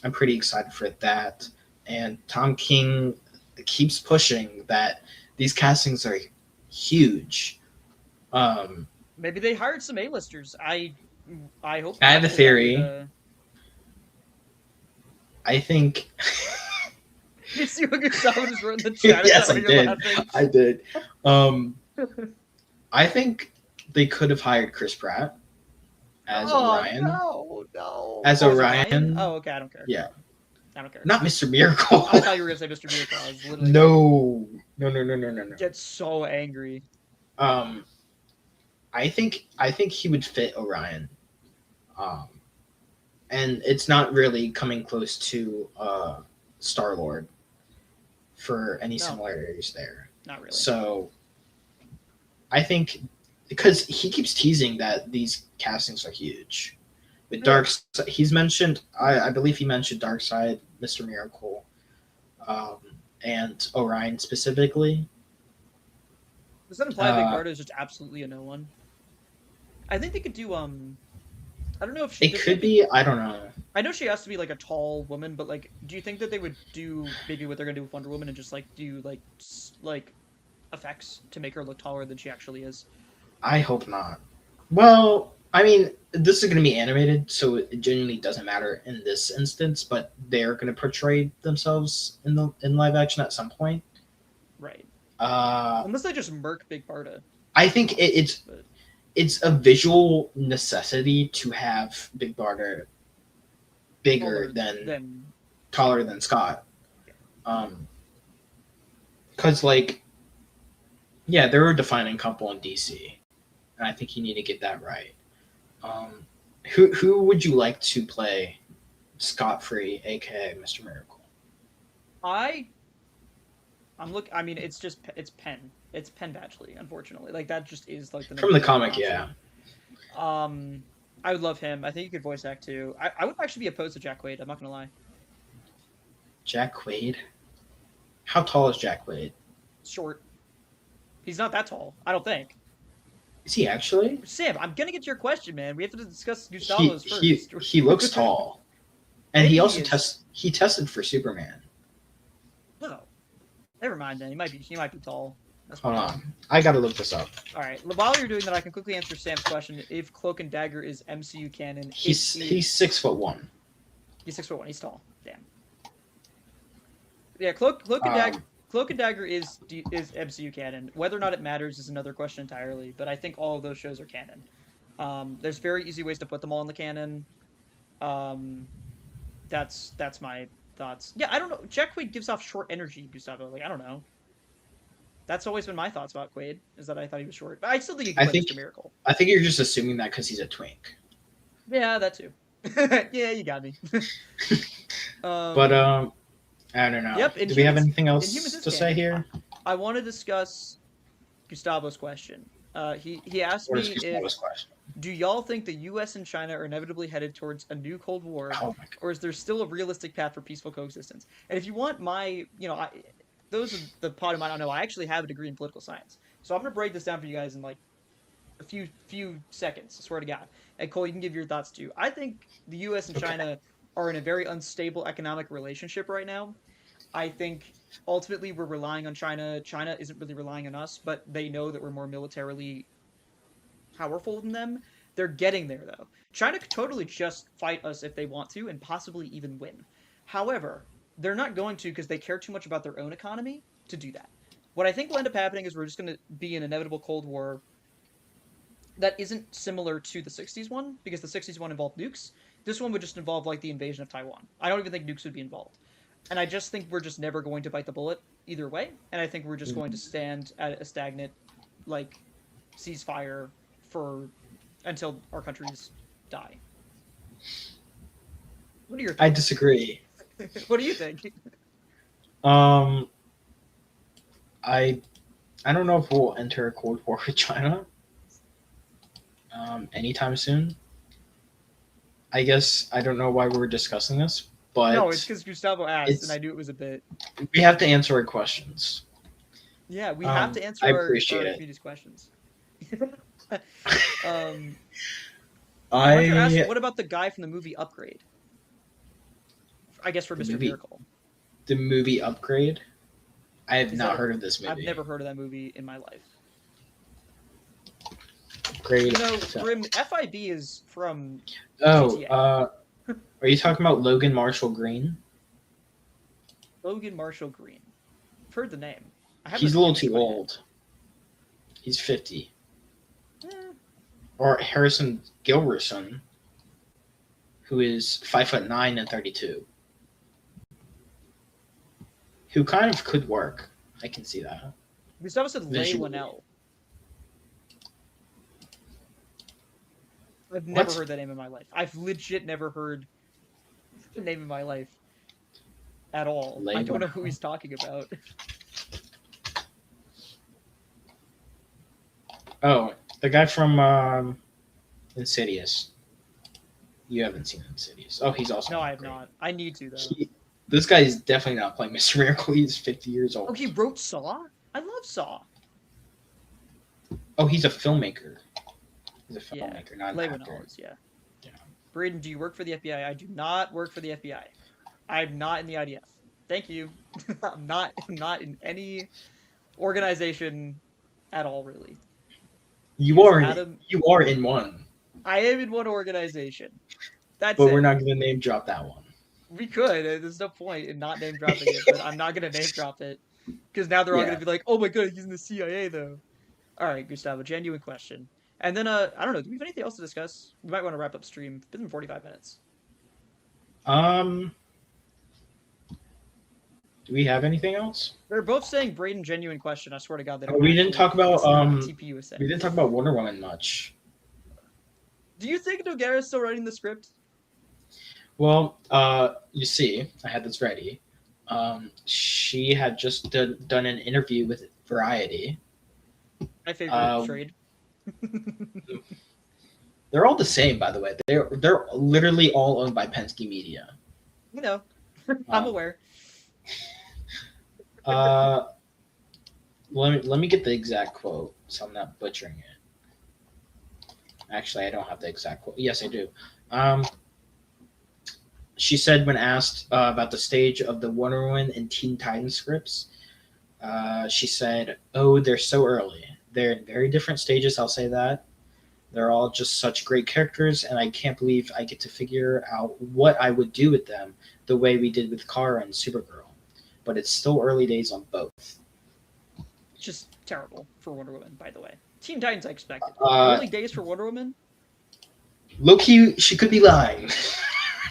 I'm pretty excited for that. And Tom King keeps pushing that these castings are huge. Um, Maybe they hired some A-listers. I hope I have not a because that would. theory. I think. You see what Gustavo just wrote in the chat? Is that Yes, why I you're did. laughing? I did. Um, I think they could have hired Chris Pratt as Oh Orion. no, no. As Oh, is it Ryan? Orion, Oh, okay. I don't care. yeah, I don't care. not Mr. Miracle. I thought you were gonna say Mr. Miracle. I was literally gonna No, no, no, no, no, no, no. get so angry. Um, I think he would fit Orion. Um, and it's not really coming close to Star Lord for any No, similarities there. not really. So I think because he keeps teasing that these castings are huge. With Yeah. He's mentioned. I believe he mentioned Darkseid, Mr. Miracle, um, and Orion specifically. Does that imply Big Uh, Barda is just absolutely a no one? I think they could do I don't know if she it does she could have to, be. I don't know. I know she has to be like a tall woman, but like do you think that they would do maybe what they're gonna do with Wonder Woman and just like do like effects to make her look taller than she actually is? I hope not. Well, I mean, this is going to be animated, so it genuinely doesn't matter in this instance. But they're going to portray themselves in live action at some point. Right. Uh, Unless they just murk Big Barda. I think But it's a visual necessity to have Big Barda bigger taller than than taller than Scott. Because like, yeah, they're a defining couple in DC, and I think you need to get that right. Um, who would you like to play Scott Free, aka Mr. Miracle? I I mean, it's Penn. It's Penn Badgley. Unfortunately, like that just is like the From number the one comic, yeah. option. Um, I would love him. I think he could voice act too. I would actually be opposed to Jack Quaid. I'm not gonna lie. Jack Quaid. How tall is Jack Quaid? Short. He's not that tall. I don't think. Is he actually? Sam, I'm gonna get to your question, man. We have to discuss He Gustavo's he first. he looks tall, and he Maybe he also is. tested for Superman. No, never mind. Then he might be tall. That's my Hold bad. on, I gotta look this up. All right. While you're doing that, I can quickly answer Sam's question. If Cloak and Dagger is MCU canon, it He's is. 6'1". He's 6'1". He's tall. Damn. Yeah, Cloak and Dagger is MCU canon. Whether or not it matters is another question entirely. But I think all of those shows are canon. There's very easy ways to put them all in the canon. Um, that's my thoughts. Yeah, I don't know. Jack Quaid gives off short energy, Gustavo. Like I don't know. That's always been my thoughts about Quaid. Is that I thought he was short, but I still think he could I play think Mr. Miracle. I think you're just assuming that because he's a twink. Yeah, that too. Yeah, you got me. But um, I don't know. yep. Do we have anything Inhumans else is to say canon. here? I want to discuss Gustavo's question. He asked Or is me Gustavo's question? do y'all think the U.S. and China are inevitably headed towards a new Cold War, Oh my god. or is there still a realistic path for peaceful coexistence? And if you want my, those of the pod who might not know, I actually have a degree in political science, so I'm gonna break this down for you guys in like a few seconds. I swear to God. And Cole, you can give your thoughts too. I think the U.S. and Okay. China are in a very unstable economic relationship right now. I think ultimately we're relying on China. China isn't really relying on us, but they know that we're more militarily powerful than them. They're getting there though. China could totally just fight us if they want to and possibly even win. However, they're not going to because they care too much about their own economy to do that. What I think will end up happening is we're just going to be an inevitable Cold War that isn't similar to the 60s one because the 60s one involved nukes. This one would just involve like the invasion of Taiwan. I don't even think nukes would be involved. And I just think we're just never going to bite the bullet either way. And I think we're just going to stand at a stagnant like ceasefire for until our countries die. What are your I thoughts? disagree. What do you think? Um, I I don't know if we'll enter a Cold War with China anytime soon. I guess I don't know why we're discussing this, No, it's but because Gustavo asked, and I it's knew it was a bit. we have to answer our questions. Yeah, we have to I answer appreciate our it. community's questions. um, I wanted to ask, I what about the guy from the movie Upgrade? I guess for the Mr. movie Miracle. the movie Upgrade. I have Is that not heard of this I've movie. never heard of that movie in my life. Upgrade. Grim FIB is from Oh, GTA. are you talking about Logan Marshall Green? Logan Marshall Green. I've heard the name. I haven't He's a little immediately too put it in. old. He's 50. Eh, Or Harrison Gilbertson, who is 5'9" and 32, who kind of could work. I can see that Gustavo said Lay visually. Winnell. I've never What? heard that name in my life. I've legit never heard the name in my life at all. I don't know who he's talking about. Oh, the guy from Insidious. You haven't seen Insidious. Oh, he's also No, I have great. not. I need to though. This guy is definitely not playing Mr. Miracle. He's 50 years Oh, old. he wrote Saw? I love Saw. Oh, he's a filmmaker. He's a Yeah. filmmaker, not an Lay actor. Winnell is, yeah. Yeah. Brayden, do you work for the FBI? I do not work for the FBI. I'm not in the IDF. Thank you. I'm not in any organization at all, really. You Because are Adam, you are in one, I am in one organization. That's but it. we're not going to name drop that one. We could. There's no point in not name dropping it, but I'm not gonna name drop it because now they're all Yeah. gonna be like, "Oh my god, he's in the CIA though." All right, Gustavo, genuine question. And then I don't know. Do we have anything else to discuss? We might want to wrap up stream. It's been 45 minutes. Um, Do we have anything else? They're both saying Brayden genuine question. I swear to God, they Oh, don't actually. It's not TPUSA. we didn't talk about Wonder Woman much. Do you think Nogueira's still writing the script? Well, you see, I had this ready. She had just done an interview with Variety. My favorite Uh, trade. they're all the same, by the way. They're literally all owned by Penske Media. You know, I'm Um, aware. uh, let me get the exact quote, so I'm not butchering it. Actually, I don't have the exact quote. Yes, I do. Um, she said when asked about the stage of the Wonder Woman and Teen Titans scripts, she said, "Oh, they're so early. They're in very different stages. I'll say that. They're all just such great characters, and I can't believe I get to figure out what I would do with them the way we did with Kara and Supergirl. But it's still early days on both." Just terrible for Wonder Woman, by the way. Teen Titans, I expected. Uh, Early days for Wonder Woman? Loki, she could be lying.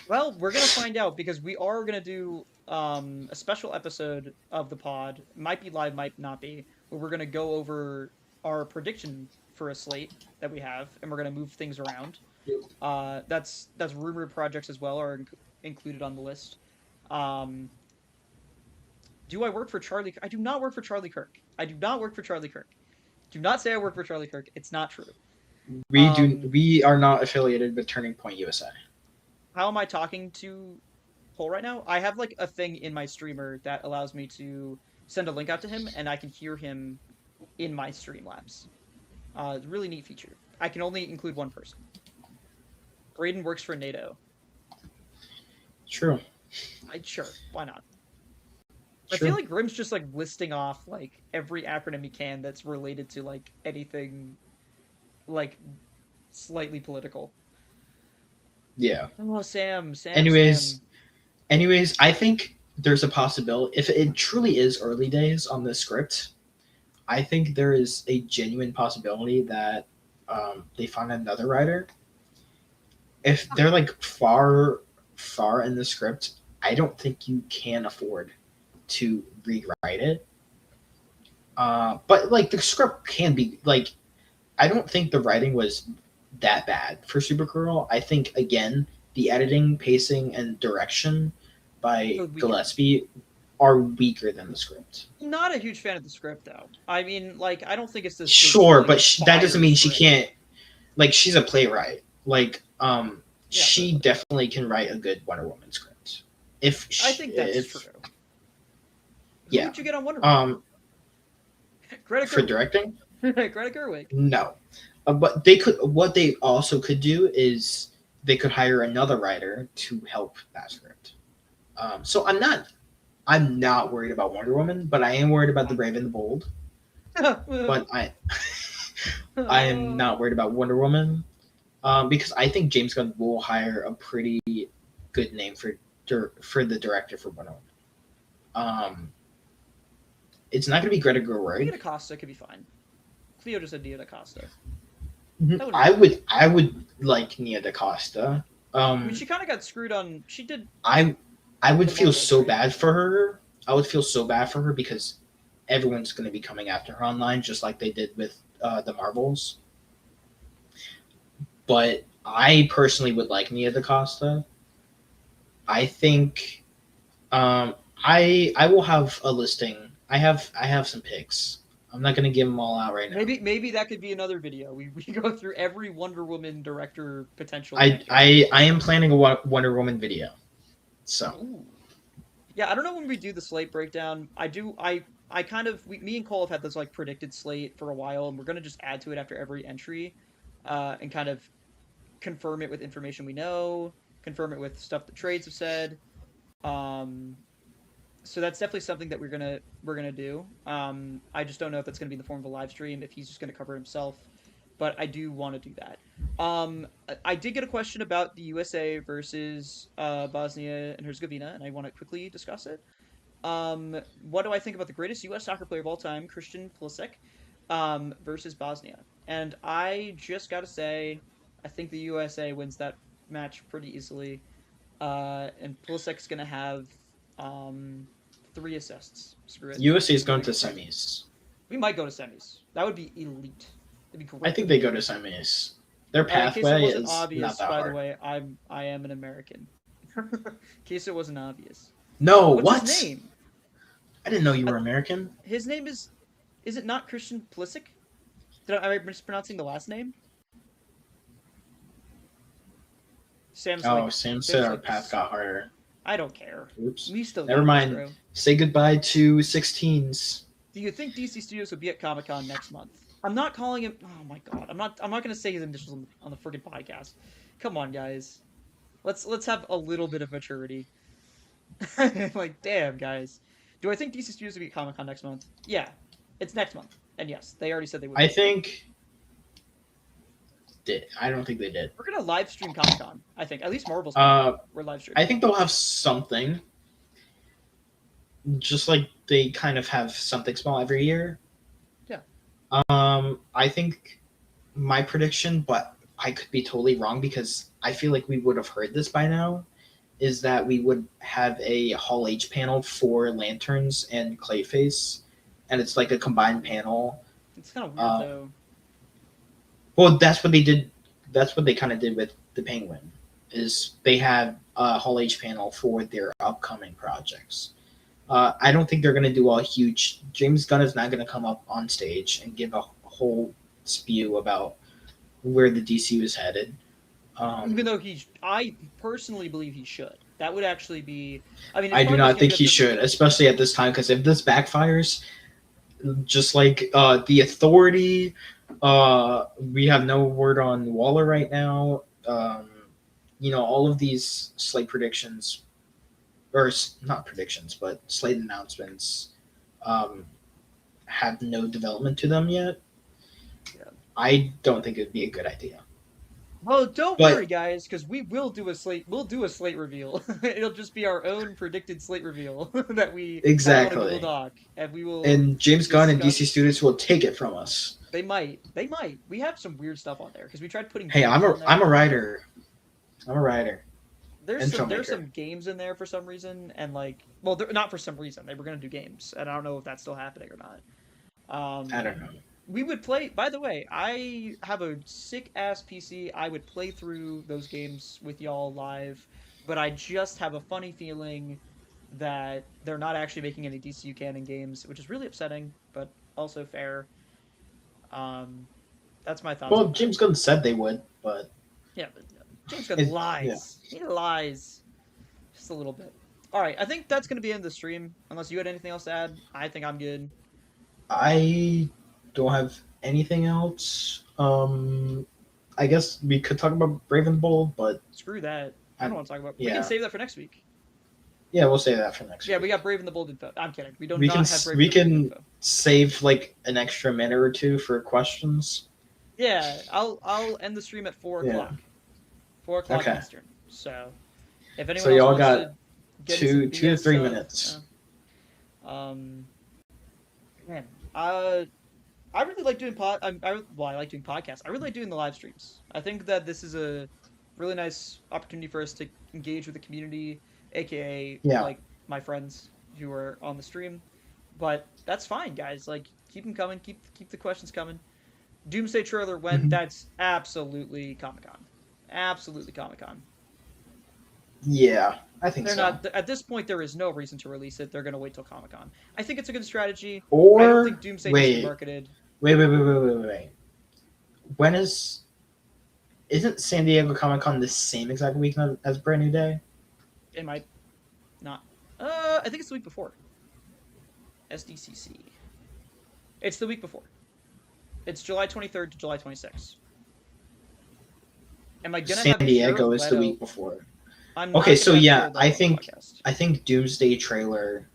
Well, we're gonna find out because we are gonna do a special episode of the pod. Might be live, might not be, where we're gonna go over our prediction for a slate that we have, and we're gonna move things around. That's rumored projects as well are included on the list. Um, do I work for Charlie? I do not work for Charlie Kirk. I do not work for Charlie Kirk. Do not say I work for Charlie Kirk. It's not true. we do. Um, We are not affiliated with Turning Point USA. how am I talking to Cole right now? I have like a thing in my streamer that allows me to send a link out to him, and I can hear him in my Streamlabs. Really neat feature. I can only include one person. Brayden works for NATO. True. Sure, why not? I feel True. like Grim's just like listing off like every acronym he can that's related to like anything like slightly political. Yeah. Oh, Sam, Sam, Anyways, Sam. I think there's a possibility if it truly is early days on this script. I think there is a genuine possibility that they find another writer. If they're like far in the script, I don't think you can afford to rewrite it. But like the script can be like, I don't think the writing was that bad for Supergirl. I think again the editing, pacing, and direction by So weaker. Gillespie are weaker than the script. Not a huge fan of the script though. I mean, like I don't think it's this Sure, like but that doesn't fire mean she script. can't. Like she's a playwright. Like Yeah, she totally. definitely can write a good Wonder Woman script. I think that's true. If Who yeah, would you get on Wonder Woman? um, Greta for Gerwig. directing, Greta Gerwig. no. But they could. What they also could do is they could hire another writer to help that script. So I'm not worried about Wonder Woman, but I am worried about the Brave and the Bold. But I am not worried about Wonder Woman because I think James Gunn will hire a pretty good name for the director for Wonder Woman. Um, it's not going to be Greta Nia Gerwig. DaCosta could be fine. Cleo just said Nia DaCosta. Mhm. That wouldn't be bad. I would like Nia DaCosta. I mean, she kind of got screwed on. She did I I would the feel Marvels, so right? bad for her. I would feel so bad for her because everyone's going to be coming after her online, just like they did with the Marvels. But I personally would like Nia DaCosta. I think I will have a listing. I have some picks. I'm not gonna give them all out right now. Maybe that could be another video. We go through every Wonder Woman director potential I candidate. I am planning a Wonder Woman video. So Ooh. Yeah, I don't know when we do the slate breakdown. I do. I kind of me and Cole have had this like predicted slate for a while, and we're gonna just add to it after every entry, and kind of confirm it with information we know, confirm it with stuff the trades have said. Um, so that's definitely something that we're gonna do. I just don't know if that's gonna be in the form of a live stream, if he's just gonna cover himself, but I do want to do that. I did get a question about the USA versus Bosnia and Herzegovina, and I want to quickly discuss it. What do I think about the greatest U.S. soccer player of all time, Christian Pulisic, versus Bosnia? And I just gotta say, I think the USA wins that match pretty easily. And Pulisic's gonna have um, 3 assists. Screw it. USC is We'll going make to it 3. semis. We might go to semis. That would be elite. That'd be I great. think they go to semis. Their In case it pathway wasn't is not obvious, that by the hard. way, I am an American. In case it wasn't obvious. No, What's his what? name? I didn't know you I, were American. his name is. Is it not Christian Pulisic? Am I mispronouncing the last name? Sam's Oh, like Sam said Sam's our like path got harder. I don't care. Oops. We still Never got this, mind. bro. Say goodbye to 16s. Do you think DC Studios will be at Comic Con next month? I'm not calling him. Oh my god, I'm not. I'm not gonna say his initials on the freaking podcast. Come on, guys. Let's have a little bit of maturity. Like, damn, guys. Do I think DC Studios will be at Comic Con next month? Yeah, it's next month, and yes, they already said they would I be. think. I don't think they did. We're gonna live stream Comic Con. I think at least Marvel's Comic Con. We're live streaming. I think they'll have something. Just like they kind of have something small every year. Yeah. I think my prediction, but I could be totally wrong because I feel like we would have heard this by now, is that we would have a Hall H panel for Lanterns and Clayface, and it's like a combined panel. It's kind of weird though. Well, that's what they did. That's what they kind of did with the Penguin, is they had a Hall H panel for their upcoming projects. I don't think they're going to do a huge. James Gunn is not going to come up on stage and give a whole spew about where the DCU is headed. Even though I personally believe he should. That would actually be. I mean, I do not think he should, especially at this time, because if this backfires, just like the Authority, we have no word on Waller right now. All of these slate predictions, or not predictions, but slate announcements, have no development to them yet. Yeah. I don't think it'd be a good idea. Well, don't worry, guys, because we will do a slate. We'll do a slate reveal. It'll just be our own predicted slate reveal that we exactly have on a Google Doc, and we will. And James Gunn and DC Studios will take it from us. They might. They might. We have some weird stuff on there because we tried putting. Hey, I'm a writer. I'm a writer. There's some games in there for some reason, and well, not for some reason. They were gonna do games, and I don't know if that's still happening or not. I don't know. We would play. By the way, I have a sick ass PC. I would play through those games with y'all live, but I just have a funny feeling that they're not actually making any DCU canon games, which is really upsetting, but also fair. That's my thoughts. Well, James Gunn said they would, but yeah, but James Gunn lies. Yeah. He lies just a little bit. All right, I think that's gonna be in the stream. Unless you had anything else to add, I think I'm good. I don't have anything else. I guess we could talk about Brave and Bold, but screw that. I don't want to talk about. Yeah. We can save that for next week. Yeah, we'll save that for next week. Yeah, we got Brave and the Bold info. I'm kidding. We don't. We not can have Brave we and the Bold can info. save like an extra minute or two for questions. Yeah, I'll end the stream at 4 o'clock. 4 o'clock Eastern. So if anyone else y'all wants got to get 2 to 3 minutes. Man, I really like doing I like doing podcasts. I really like doing the live streams. I think that this is a really nice opportunity for us to engage with the community, aka like my friends who are on the stream. But that's fine, guys. Like, keep them coming. Keep the questions coming. Doomsday trailer when? Mm-hmm. That's absolutely Comic-Con. Absolutely Comic-Con. Yeah, I think they're not at this point. There is no reason to release it. They're gonna wait till Comic-Con. I think it's a good strategy. Or I don't think Doomsday needs to be marketed. Wait. When isn't San Diego Comic-Con the same exact week as Brand New Day? It might not. I think it's the week before. SDCC. It's the week before. It's July 23rd to July 26th. Am I gonna San have Diego is the week before. Okay, so yeah, I think Doomsday trailer,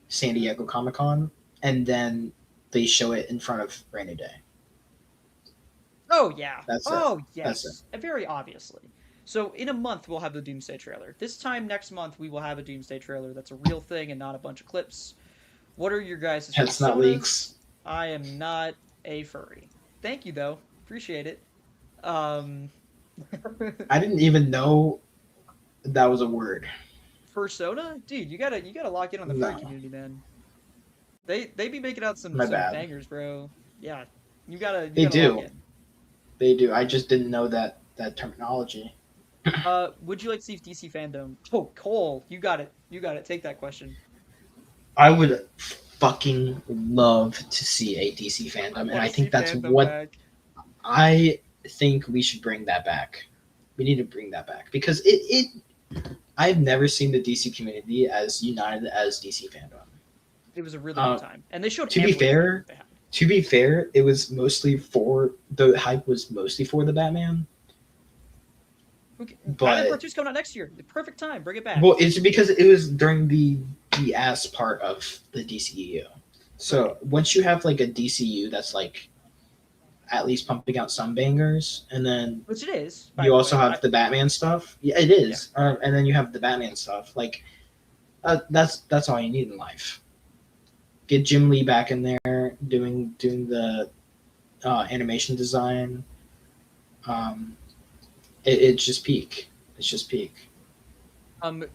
San Diego Comic-Con, and then they show it in front of Brand New Day. Oh yeah. That's yes. Very obviously. So in a month we'll have the Doomsday trailer. This time next month we will have a Doomsday trailer that's a real thing and not a bunch of clips. What are your guys' That's not leaks. I am not a furry. Thank you though. Appreciate it. I didn't even know that was a word. Persona, dude, you gotta lock in on the furry No, community, man. They be making out some my some bad. bangers, bro. Yeah, you They gotta lock do. in. They do. I just didn't know that terminology. Would you like to see if DC fandom? Oh, Cole, you got it. You got it. Take that question. I would fucking love to see a DC I fandom, and want I to see think that's fandom what back. I think we should bring that back. We need to bring that back because I've never seen the DC community as united as DC fandom. It was a really good Uh, time, and they showed to be everything fair, they had. it was mostly for the hype was mostly for the Batman, Okay, Batman Part but 2 is coming out next year. The perfect time. Bring it back. well, it's because it was during the ass part of the DCU. Right. So once you have like a DCU that's like at least pumping out some bangers, and then Which it is, by you the also way. have the Batman stuff. Yeah, it Yeah. is, and then you have the Batman stuff. Like that's all you need in life. Get Jim Lee back in there doing the animation design. Um, it's just peak. It's just peak.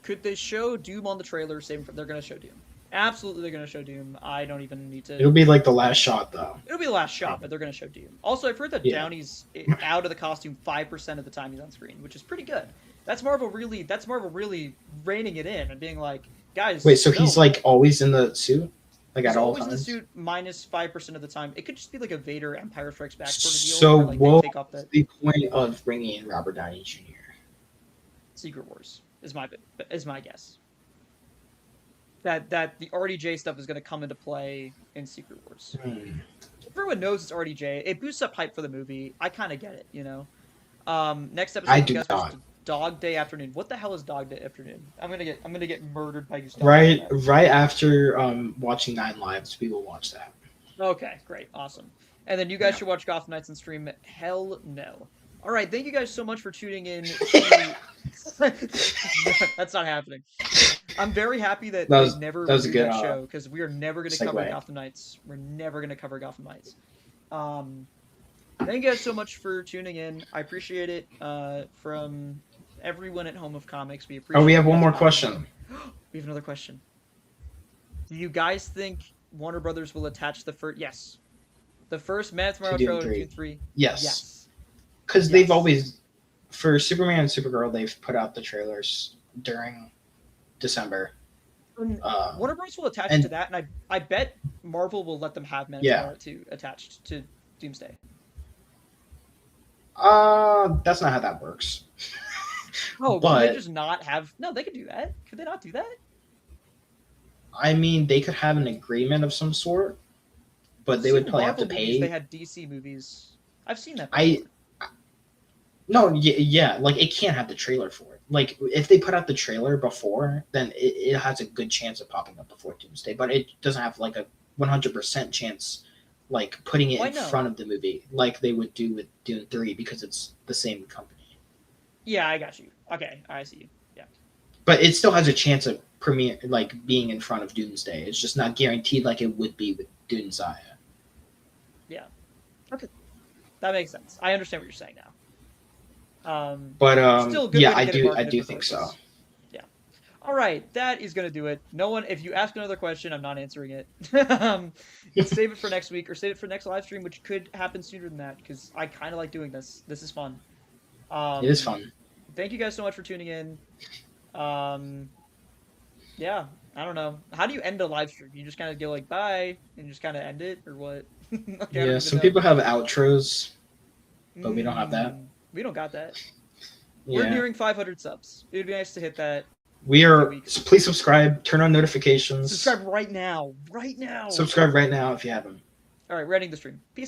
Could they show Doom on the trailer? Same for they're gonna show Doom. Absolutely, they're gonna show Doom. I don't even need to. It'll be like the last shot though. It'll be the last shot, but Probably. they're gonna show Doom. Also, I've heard that Yeah. Downey's out of the costume 5% of the time he's on screen, which is pretty good. That's Marvel really. That's Marvel really reining it in and being like, guys, Wait, so he's no. like always in the suit, like He's at all always in the times. suit minus 5% of the time. It could just be like a Vader Empire Strikes Back sort of deal, So where like they what's take off that the point of bringing in Robert Downey Jr.? Secret Wars is my guess. That the RDJ stuff is going to come into play in Secret Wars. Hmm. Everyone knows it's RDJ. It boosts up hype for the movie. I kind of get it, you know. Next I episode, you do guys watch not. Dog Day Afternoon. What the hell is Dog Day Afternoon? I'm gonna get murdered by Gustavo for Right, that. right after watching Nine Lives, we will watch that. Okay, great, awesome. And then you guys Yeah. should watch Gotham Knights and stream. Hell no. All right, thank you guys so much for tuning in to. That's not happening. I'm very happy that That they was never that was a renewed good that show because we are never going to cover segue. Gotham Knights. We're never going to cover Gotham Knights. Um, Thank you guys so much for tuning in. I appreciate it. From everyone at Home of Comics, we Oh, we appreciate have you one guys more popping in. question. We have another question. Do you guys think Warner Brothers will attach the first? Yes, the first Man of To Tomorrow Doom trailer to Dune 3. 3. Yes, Yes, because they've yes. always for Superman and Supergirl, they've put out the trailers during December. And Um, Warner Bros. Will attach it to and that, and I bet Marvel will let them have Man of yeah, Tomorrow 2 attached to Doomsday. that's not how that works. Oh, can they But just not have? No, they could do that. Could they not do that? I mean, they could have an agreement of some sort, but I've they would seen probably have to Marvel movies. They pay. had DC movies. I've seen that I before. No, yeah, like it can't have the trailer for it. Like if they put out the trailer before, then it has a good chance of popping up before Doomsday, but it doesn't have like a 100% chance like putting it Why in no? front of the movie like they would do with Dune 3 because it's the same company. Yeah, I got you. Okay, I see you. Yeah. But it still has a chance of premiere like being in front of Doomsday. It's just not guaranteed like it would be with Dune Zaya. Yeah. Okay, that makes sense. I understand what you're saying now. But Still a good yeah, way to get it I marketed do think so. regardless. Yeah. All right, that is gonna do it. No one, if you ask another question, I'm not answering it. Save it for next week or save it for next live stream, which could happen sooner than that because I kind of like doing this. This is fun. It is Um, fun. Thank you guys so much for tuning in. Um, yeah, I don't know. How do you end a live stream? You just kind of go like bye and just kind of end it, or what? Okay, I don't Yeah, even some know. people have outros, but we don't have that. We don't got that. We're Yeah. nearing 500 subs. It would be nice to hit that We in a few are. weeks. So please subscribe. Turn on notifications. Subscribe right now. Right now. Subscribe right now if you haven't. All right, we're ending the stream. Peace, guys.